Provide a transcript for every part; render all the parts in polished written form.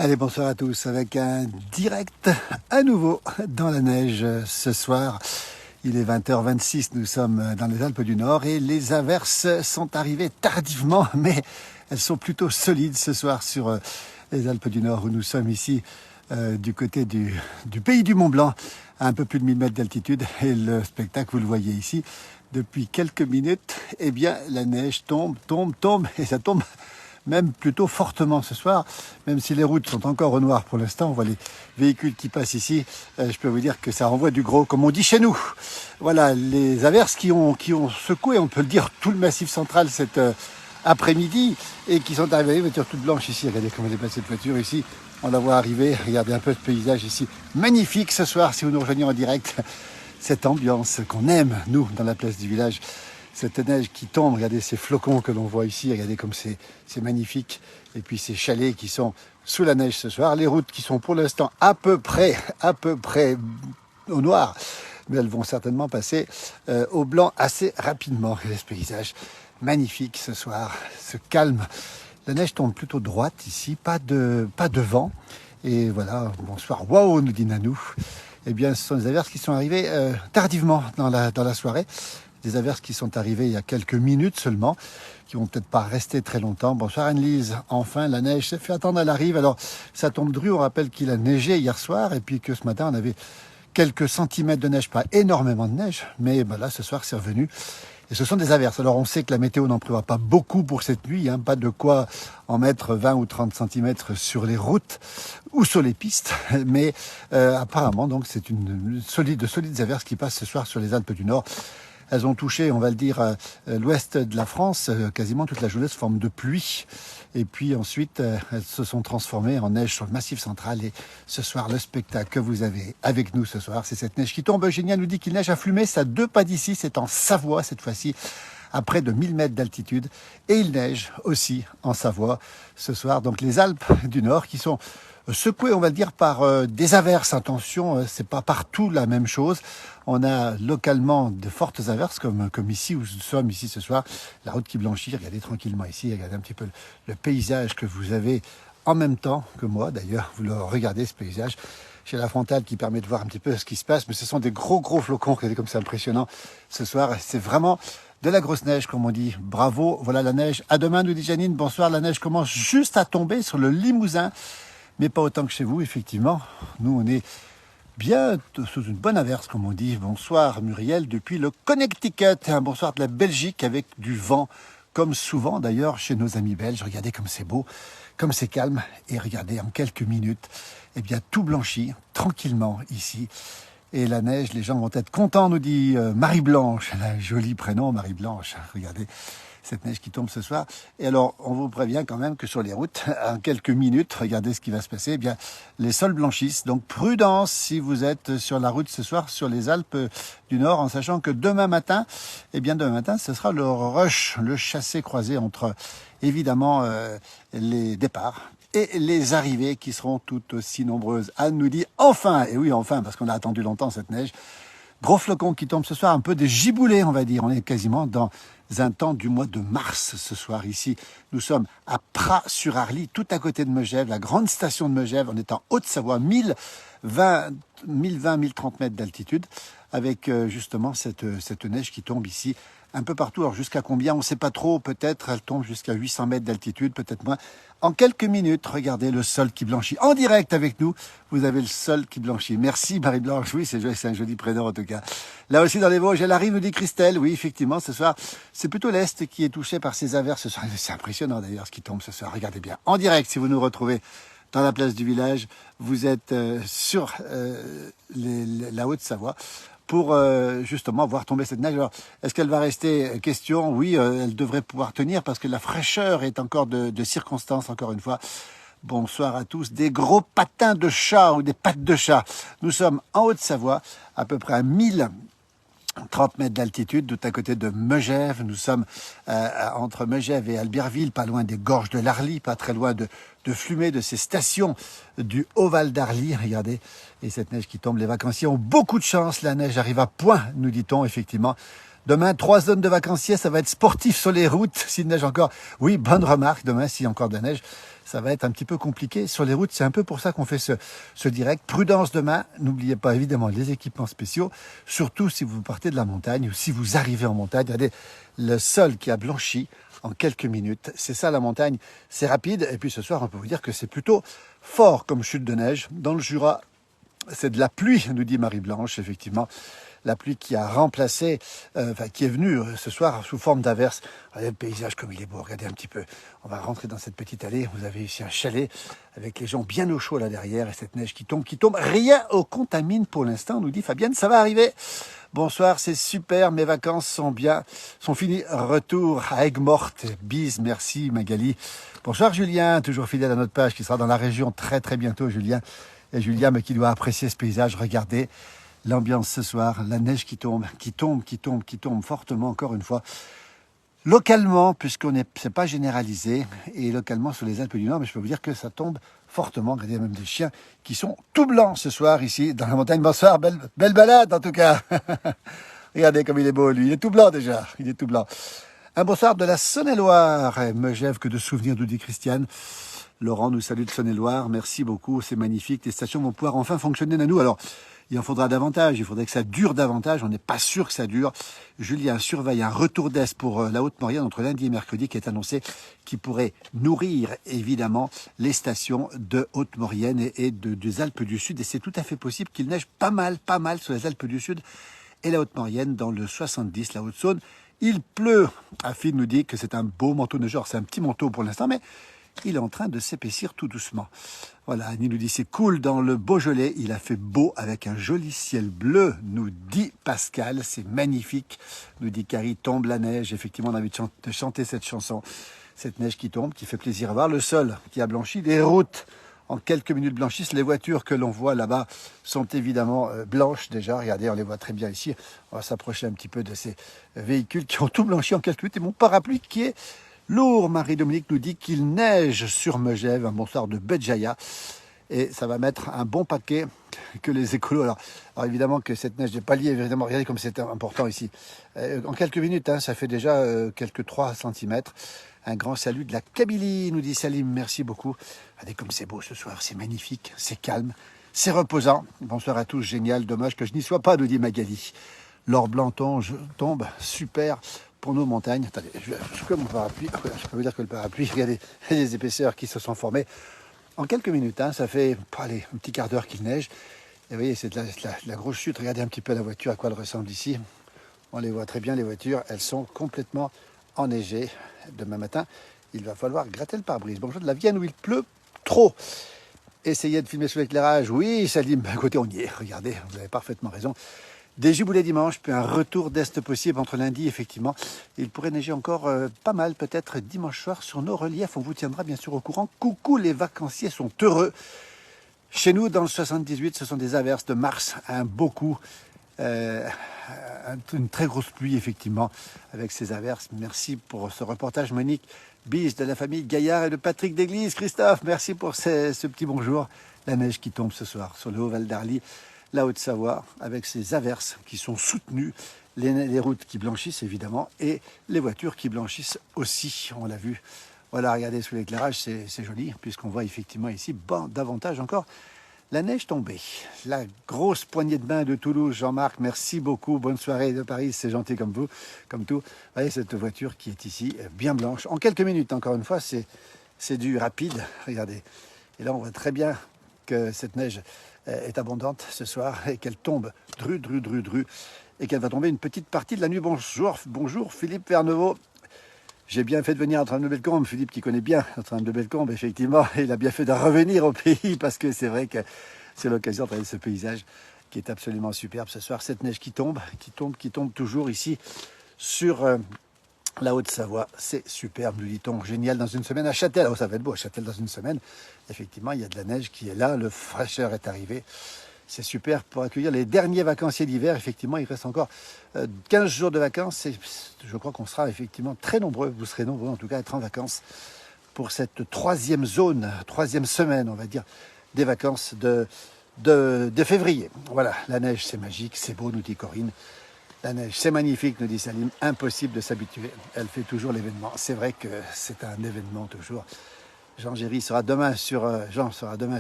Allez, bonsoir à tous, avec un direct à nouveau dans la neige ce soir. Il est 20h26, nous sommes dans les Alpes du Nord et les averses sont arrivées tardivement, mais elles sont plutôt solides ce soir sur les Alpes du Nord où nous sommes ici du côté du pays du Mont Blanc, à un peu plus de 1000 mètres d'altitude. Et le spectacle, vous le voyez ici, depuis quelques minutes, eh bien la neige tombe et ça tombe même plutôt fortement ce soir, même si les routes sont encore au noir pour l'instant. On voit les véhicules qui passent ici. Je peux vous dire que ça renvoie du gros, comme on dit chez nous. Voilà, les averses qui ont secoué, on peut le dire, tout le massif central cet après-midi et qui sont arrivées, voiture toute blanche ici. Regardez comment elle est passée cette voiture ici. On la voit arriver. Regardez un peu ce paysage ici. Magnifique ce soir, si vous nous rejoignez en direct. Cette ambiance qu'on aime, nous, dans la place du village. Cette neige qui tombe, regardez ces flocons que l'on voit ici, regardez comme c'est magnifique. Et puis ces chalets qui sont sous la neige ce soir. Les routes qui sont pour l'instant à peu près au noir. Mais elles vont certainement passer au blanc assez rapidement. Regardez ce paysage magnifique ce soir, ce calme. La neige tombe plutôt droite ici, pas de vent. Et voilà, bonsoir, waouh, nous dit Nanou. Eh bien, ce sont des averses qui sont arrivées tardivement dans la soirée. Des averses qui sont arrivées il y a quelques minutes seulement, qui vont peut-être pas rester très longtemps. Bonsoir Anne-Lise, enfin la neige s'est fait attendre, elle arrive. Alors ça tombe dru, on rappelle qu'il a neigé hier soir et puis que ce matin on avait quelques centimètres de neige, pas énormément de neige, mais ben là ce soir c'est revenu. Et ce sont des averses. Alors on sait que la météo n'en prévoit pas beaucoup pour cette nuit, hein, pas de quoi en mettre 20 ou 30 centimètres sur les routes ou sur les pistes, mais apparemment donc c'est de solides averses qui passent ce soir sur les Alpes du Nord. Elles ont touché, on va le dire, l'ouest de la France, quasiment toute la journée sous forme de pluie. Et puis ensuite, elles se sont transformées en neige sur le massif central. Et ce soir, le spectacle que vous avez avec nous ce soir, c'est cette neige qui tombe. Eugénia nous dit qu'il neige à Flumet, c'est à 2 pas d'ici, c'est en Savoie cette fois-ci, à près de 1000 mètres d'altitude. Et il neige aussi en Savoie ce soir. Donc les Alpes du Nord qui sont secouées, on va le dire, par des averses. Attention, c'est pas partout la même chose. On a localement de fortes averses, comme ici où nous sommes ici ce soir. La route qui blanchit, regardez tranquillement ici, regardez un petit peu le paysage que vous avez en même temps que moi. D'ailleurs, vous le regardez ce paysage. J'ai la frontale qui permet de voir un petit peu ce qui se passe, mais ce sont des gros flocons, regardez comme c'est impressionnant ce soir. C'est vraiment de la grosse neige, comme on dit. Bravo, voilà la neige. À demain, nous dit Janine. Bonsoir, la neige commence juste à tomber sur le Limousin, mais pas autant que chez vous, effectivement. Nous, on est bien sous une bonne averse, comme on dit. Bonsoir Muriel depuis le Connecticut. Un bonsoir de la Belgique avec du vent, comme souvent d'ailleurs chez nos amis belges. Regardez comme c'est beau, comme c'est calme. Et regardez, en quelques minutes, eh bien tout blanchit tranquillement ici. Et la neige, les gens vont être contents, nous dit Marie-Blanche. Elle a un joli prénom, Marie-Blanche. Regardez cette neige qui tombe ce soir. Et alors, on vous prévient quand même que sur les routes, en quelques minutes, regardez ce qui va se passer, eh bien, les sols blanchissent. Donc, prudence si vous êtes sur la route ce soir, sur les Alpes du Nord, en sachant que demain matin, ce sera le rush, le chassé-croisé entre, évidemment, les départs et les arrivées qui seront tout aussi nombreuses. Anne nous dit enfin, et oui, enfin, parce qu'on a attendu longtemps cette neige. Gros flocons qui tombent ce soir, un peu des giboulées, on va dire. On est quasiment dans un temps du mois de mars ce soir ici. Nous sommes à Pras-sur-Arly, tout à côté de Megève, la grande station de Megève. On est en Haute-Savoie, 1030 mètres d'altitude, avec justement cette neige qui tombe ici un peu partout. Alors jusqu'à combien, on ne sait pas trop. Peut-être elle tombe jusqu'à 800 mètres d'altitude, peut-être moins. En quelques minutes, regardez le sol qui blanchit. En direct avec nous, vous avez le sol qui blanchit. Merci Marie-Blanche. Oui, c'est un joli prénom en tout cas. Là aussi dans les Vosges, elle arrive, nous dit Christelle. Oui, effectivement, ce soir, c'est plutôt l'Est qui est touché par ces averses ce soir. C'est impressionnant d'ailleurs ce qui tombe ce soir. Regardez bien. En direct, si vous nous retrouvez dans la place du village, vous êtes sur la Haute-Savoie pour justement voir tomber cette neige. Alors, est-ce qu'elle va rester? Question, oui, elle devrait pouvoir tenir parce que la fraîcheur est encore de circonstance, encore une fois. Bonsoir à tous. Des gros patins de chat ou des pattes de chat. Nous sommes en Haute-Savoie, à peu près à 1030 mètres d'altitude, tout à côté de Megève. Nous sommes entre Megève et Albertville, pas loin des gorges de l'Arly, pas très loin de Flumet, de ces stations du Haut-Val d'Arly. Regardez, et cette neige qui tombe, les vacanciers ont beaucoup de chance. La neige arrive à point, nous dit-on, effectivement. Demain, 3 zones de vacanciers, ça va être sportif sur les routes, s'il neige encore. Oui, bonne remarque, demain, s'il y a encore de la neige, ça va être un petit peu compliqué. Sur les routes, c'est un peu pour ça qu'on fait ce direct. Prudence demain, n'oubliez pas évidemment les équipements spéciaux, surtout si vous partez de la montagne ou si vous arrivez en montagne. Regardez, le sol qui a blanchi en quelques minutes, c'est ça la montagne, c'est rapide. Et puis ce soir, on peut vous dire que c'est plutôt fort comme chute de neige. Dans le Jura, c'est de la pluie, nous dit Marie-Blanche, effectivement. La pluie qui a remplacé, qui est venue ce soir sous forme d'averse. Regardez le paysage comme il est beau, regardez un petit peu. On va rentrer dans cette petite allée. Vous avez ici un chalet avec les gens bien au chaud là derrière et cette neige qui tombe. Rien au contamine pour l'instant, nous dit Fabienne, ça va arriver. Bonsoir, c'est super, mes vacances sont finies. Retour à Aigues-Mortes. Bise, merci Magali. Bonsoir Julien, toujours fidèle à notre page, qui sera dans la région très très bientôt, Julien. Et Julien, mais qui doit apprécier ce paysage, regardez. L'ambiance ce soir, la neige qui tombe fortement encore une fois. Localement, c'est pas généralisé, et localement sur les Alpes du Nord, mais je peux vous dire que ça tombe fortement. Regardez, il y a même des chiens qui sont tout blancs ce soir ici dans la montagne. Bonsoir, belle balade en tout cas. Regardez comme il est beau lui, il est tout blanc déjà, il est tout blanc. Un bonsoir de la Saône-et-Loire, Megève que de souvenirs, nous dit Christiane. Laurent nous salue de Saône-et-Loire, merci beaucoup, c'est magnifique, les stations vont pouvoir enfin fonctionner à nous. Alors, il en faudra davantage, il faudrait que ça dure davantage, on n'est pas sûr que ça dure. Julien surveille un retour d'Est pour la Haute-Maurienne entre lundi et mercredi qui est annoncé, qui pourrait nourrir évidemment les stations de Haute-Maurienne et des Alpes du Sud. Et c'est tout à fait possible qu'il neige pas mal sur les Alpes du Sud et la Haute-Maurienne dans le 70, la Haute-Saône. Il pleut, Afid nous dit que c'est un beau manteau neigeur, c'est un petit manteau pour l'instant, mais il est en train de s'épaissir tout doucement. Voilà, Annie nous dit c'est cool dans le Beaujolais, il a fait beau avec un joli ciel bleu, nous dit Pascal, c'est magnifique, nous dit Carrie, tombe la neige, effectivement on a envie de chanter cette chanson, cette neige qui tombe, qui fait plaisir à voir, le sol qui a blanchi, les routes en quelques minutes blanchissent, les voitures que l'on voit là-bas sont évidemment blanches déjà, regardez on les voit très bien ici, on va s'approcher un petit peu de ces véhicules qui ont tout blanchi en quelques minutes, et mon parapluie qui est lourd. Marie-Dominique nous dit qu'il neige sur Megève, un bonsoir de Béjaïa. Et ça va mettre un bon paquet que les écolos. Alors évidemment que cette neige n'est pas liée, évidemment, regardez comme c'est important ici. En quelques minutes, ça fait déjà quelques 3 cm. Un grand salut de la Kabylie, nous dit Salim, merci beaucoup. Regardez comme c'est beau ce soir, c'est magnifique, c'est calme, c'est reposant. Bonsoir à tous, génial, dommage que je n'y sois pas, nous dit Magali. L'or blanc tombe, super. Pour nos montagnes, attendez, je peux mon parapluie, je peux vous dire que le parapluie, regardez les épaisseurs qui se sont formées en quelques minutes, ça fait allez, un petit quart d'heure qu'il neige, et vous voyez c'est de la grosse chute, regardez un petit peu la voiture, à quoi elle ressemble ici, on les voit très bien les voitures, elles sont complètement enneigées. Demain matin, il va falloir gratter le pare-brise. Bonjour de la Vienne où il pleut trop. Essayez de filmer sous l'éclairage, oui Salim, écoutez on y est, regardez, vous avez parfaitement raison. Des giboulées dimanche, puis un retour d'Est possible entre lundi, effectivement. Il pourrait neiger encore pas mal, peut-être dimanche soir sur nos reliefs. On vous tiendra bien sûr au courant. Coucou, les vacanciers sont heureux. Chez nous, dans le 78, ce sont des averses de mars, un beau coup. Une très grosse pluie, effectivement, avec ces averses. Merci pour ce reportage, Monique. Bis de la famille Gaillard et de Patrick d'Église. Christophe, merci pour ce petit bonjour. La neige qui tombe ce soir sur le Haut-Val d'Arly. La Haute-Savoie, avec ces averses qui sont soutenues, les routes qui blanchissent évidemment, et les voitures qui blanchissent aussi, on l'a vu. Voilà, regardez sous l'éclairage, c'est joli, puisqu'on voit effectivement ici, davantage encore, la neige tombée. La grosse poignée de main de Toulouse, Jean-Marc, merci beaucoup, bonne soirée de Paris, c'est gentil comme vous, comme tout. Vous voyez cette voiture qui est ici, bien blanche, en quelques minutes, encore une fois, c'est du rapide, regardez. Et là, on voit très bien que cette neige est abondante ce soir et qu'elle tombe dru, et qu'elle va tomber une petite partie de la nuit. Bonjour Philippe Vernevaux. J'ai bien fait de venir à Notre-Dame-de-Bellecombe. Philippe qui connaît bien Notre-Dame-de-Bellecombe, effectivement, il a bien fait de revenir au pays parce que c'est vrai que c'est l'occasion de regarder ce paysage qui est absolument superbe ce soir. Cette neige qui tombe toujours ici sur la Haute-Savoie, c'est superbe, nous dit-on, génial dans une semaine à Châtel. Oh, ça va être beau à Châtel dans une semaine. Effectivement, il y a de la neige qui est là, le fraîcheur est arrivé. C'est super pour accueillir les derniers vacanciers d'hiver. Effectivement, il reste encore 15 jours de vacances. Et je crois qu'on sera effectivement très nombreux, vous serez nombreux en tout cas à être en vacances pour cette troisième semaine, on va dire, des vacances de février. Voilà, la neige, c'est magique, c'est beau, nous dit Corinne. La neige, c'est magnifique, nous dit Salim. Impossible de s'habituer. Elle fait toujours l'événement. C'est vrai que c'est un événement toujours. Jean sera demain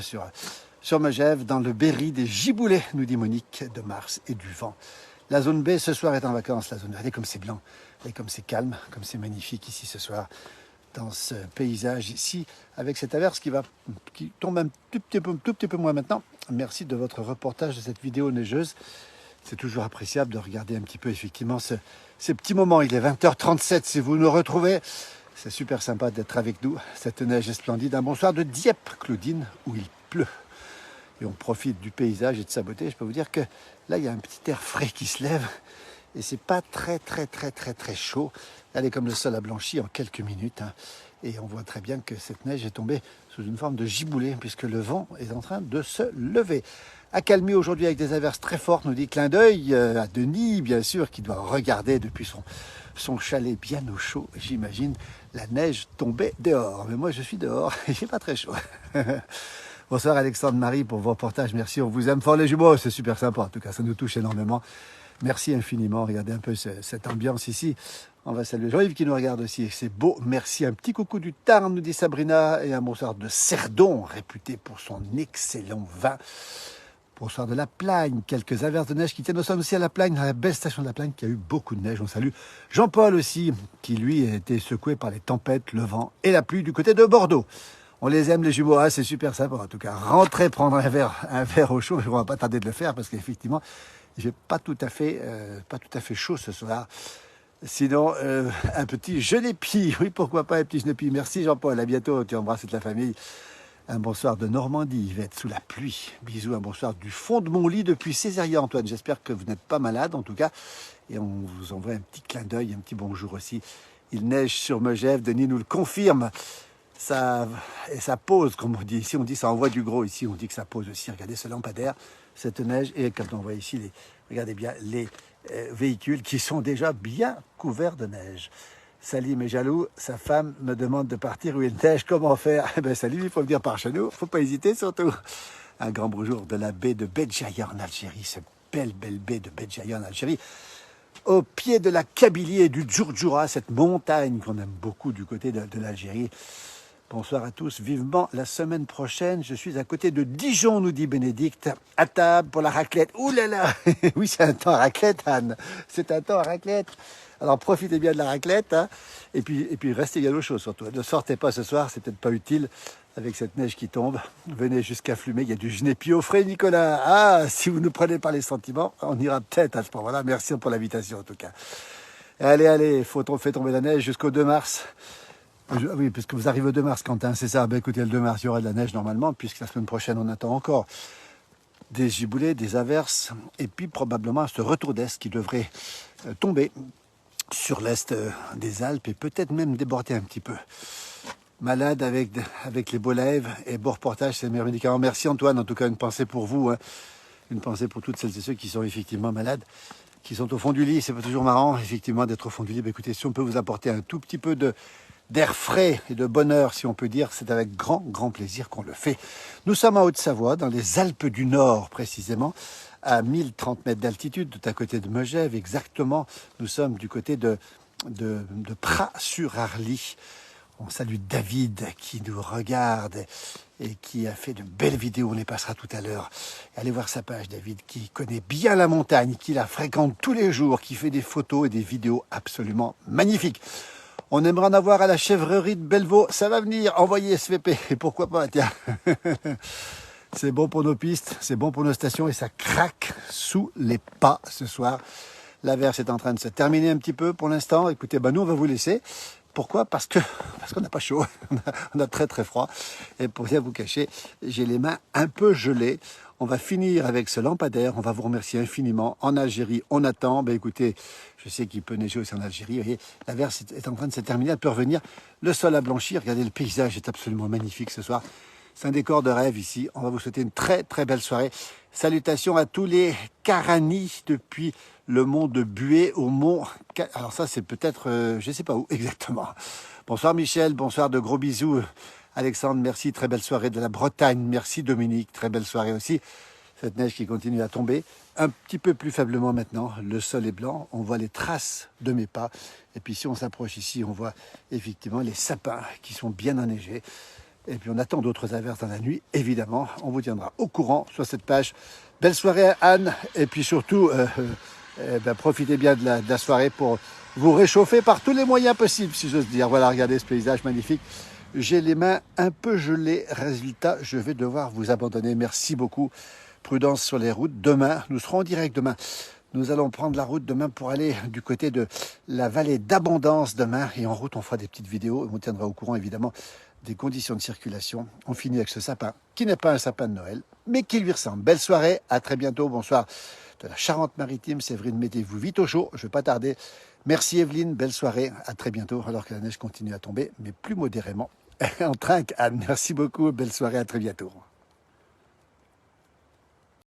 sur Megève, dans le Berry des Giboulets, nous dit Monique, de Mars et du vent. La zone B, ce soir, est en vacances. La zone A, regardez comme c'est blanc, et comme c'est calme, comme c'est magnifique ici ce soir, dans ce paysage ici, avec cette averse qui tombe un tout petit peu moins maintenant. Merci de votre reportage de cette vidéo neigeuse. C'est toujours appréciable de regarder un petit peu, effectivement, ces petits moments. Il est 20h37, si vous nous retrouvez. C'est super sympa d'être avec nous. Cette neige est splendide. Un bonsoir de Dieppe, Claudine, où il pleut. Et on profite du paysage et de sa beauté. Je peux vous dire que là, il y a un petit air frais qui se lève. Et c'est pas très chaud. Elle est comme le sol a blanchi en quelques minutes. Hein. Et on voit très bien que cette neige est tombée sous une forme de giboulet, puisque le vent est en train de se lever. Accalmie aujourd'hui avec des averses très fortes, nous dit clin d'œil à Denis, bien sûr, qui doit regarder depuis son chalet bien au chaud, j'imagine, la neige tombait dehors. Mais moi, je suis dehors et j'ai pas très chaud. Bonsoir Alexandre Marie pour vos reportages. Merci, on vous aime fort les jumeaux. C'est super sympa. En tout cas, ça nous touche énormément. Merci infiniment. Regardez un peu cette ambiance ici. On va saluer Jean-Yves qui nous regarde aussi. C'est beau. Merci. Un petit coucou du Tarn, nous dit Sabrina. Et un bonsoir de Cerdon, réputé pour son excellent vin. Bonsoir de la Plagne, quelques averses de neige qui tiennent au sol aussi à la Plagne, à la belle station de la Plagne qui a eu beaucoup de neige. On salue Jean-Paul aussi, qui lui a été secoué par les tempêtes, le vent et la pluie du côté de Bordeaux. On les aime les jumeaux, ah, c'est super sympa en tout cas. Rentrez prendre un verre au chaud, mais on va pas tarder de le faire parce qu'effectivement, j'ai pas tout à fait chaud ce soir. Sinon, un petit genépi, oui pourquoi pas un petit genépi. Merci Jean-Paul, à bientôt, tu embrasses toute la famille. Un bonsoir de Normandie, Yvette, sous la pluie. Bisous, un bonsoir du fond de mon lit depuis Césaria, Antoine. J'espère que vous n'êtes pas malade, en tout cas. Et on vous envoie un petit clin d'œil, un petit bonjour aussi. Il neige sur Megève, Denis nous le confirme. Ça pose, comme on dit ici. On dit ça envoie du gros. Ici, on dit que ça pose aussi. Regardez ce lampadaire, cette neige. Et comme on voit ici, regardez bien les véhicules qui sont déjà bien couverts de neige. Salim est jaloux, sa femme me demande de partir où il neige, comment faire? Eh bien Salim, il faut venir par chez nous, il ne faut pas hésiter surtout. Un grand bonjour de la baie de Béjaïa en Algérie, cette belle baie de Béjaïa en Algérie, au pied de la Kabylie et du Djourdjoura, cette montagne qu'on aime beaucoup du côté de l'Algérie. Bonsoir à tous, vivement la semaine prochaine, je suis à côté de Dijon, nous dit Bénédicte, à table pour la raclette. Ouh là là, oui c'est un temps à raclette Anne, c'est un temps à raclette. Alors profitez bien de la raclette, hein, et puis restez bien au chaud surtout. Ne sortez pas ce soir, c'est peut-être pas utile avec cette neige qui tombe. Venez jusqu'à Flumet, il y a du genépi au frais, Nicolas. Ah, si vous nous prenez par les sentiments, on ira peut-être à ce moment-là. Merci pour l'invitation en tout cas. Allez, fait tomber la neige jusqu'au 2 mars. Oui, puisque vous arrivez au 2 mars, Quentin, c'est ça. Ben écoutez, le 2 mars, il y aura de la neige normalement, puisque la semaine prochaine, on attend encore des giboulées, des averses, et puis probablement ce retour d'est qui devrait tomber sur l'est des Alpes et peut-être même déborder un petit peu. Malade avec les beaux lives et beaux reportages, c'est le meilleur médicament. Merci Antoine, en tout cas une pensée pour vous, hein. Une pensée pour toutes celles et ceux qui sont effectivement malades, qui sont au fond du lit. C'est pas toujours marrant effectivement d'être au fond du lit. Mais écoutez, si on peut vous apporter un tout petit peu d'air frais et de bonheur, si on peut dire, c'est avec grand plaisir qu'on le fait. Nous sommes en Haute-Savoie, dans les Alpes du Nord précisément, à 1030 mètres d'altitude, tout à côté de Megève, exactement. Nous sommes du côté de Pras-sur-Arly. On salue David qui nous regarde et qui a fait de belles vidéos, on les passera tout à l'heure. Allez voir sa page, David, qui connaît bien la montagne, qui la fréquente tous les jours, qui fait des photos et des vidéos absolument magnifiques. On aimerait en avoir à la chèvrerie de Bellevaux, ça va venir, envoyez SVP, et pourquoi pas, tiens. C'est bon pour nos pistes, c'est bon pour nos stations et ça craque sous les pas ce soir. L'averse est en train de se terminer un petit peu pour l'instant. Écoutez, nous on va vous laisser. Pourquoi? Parce qu'on n'a pas chaud, on a très froid. Et pour rien vous cacher, j'ai les mains un peu gelées. On va finir avec ce lampadaire. On va vous remercier infiniment. En Algérie, on attend. Écoutez, je sais qu'il peut neiger aussi en Algérie. Vous voyez, l'averse est en train de se terminer. Elle peut revenir. Le sol a blanchi. Regardez, le paysage est absolument magnifique ce soir. C'est un décor de rêve ici. On va vous souhaiter une très belle soirée. Salutations à tous les Karanis depuis le mont de Buée au mont... Alors ça, c'est peut-être... je ne sais pas où exactement. Bonsoir Michel, bonsoir, de gros bisous. Alexandre, merci, très belle soirée de la Bretagne. Merci Dominique, très belle soirée aussi. Cette neige qui continue à tomber, un petit peu plus faiblement maintenant. Le sol est blanc, on voit les traces de mes pas. Et puis si on s'approche ici, on voit effectivement les sapins qui sont bien enneigés. Et puis on attend d'autres averses dans la nuit, évidemment. On vous tiendra au courant sur cette page. Belle soirée Anne, et puis surtout, profitez bien de la soirée pour vous réchauffer par tous les moyens possibles, si j'ose dire. Voilà, regardez ce paysage magnifique. J'ai les mains un peu gelées. Résultat, je vais devoir vous abandonner. Merci beaucoup. Prudence sur les routes. Demain, nous serons en direct demain. Nous allons prendre la route demain pour aller du côté de la vallée d'Abondance demain. Et en route, on fera des petites vidéos. On tiendra au courant, évidemment, des conditions de circulation. On finit avec ce sapin, qui n'est pas un sapin de Noël, mais qui lui ressemble. Belle soirée, à très bientôt. Bonsoir de la Charente-Maritime. Séverine, mettez-vous vite au chaud. Je ne vais pas tarder. Merci Evelyne, belle soirée. À très bientôt, alors que la neige continue à tomber, mais plus modérément. On trinque, Anne. Merci beaucoup. Belle soirée, à très bientôt.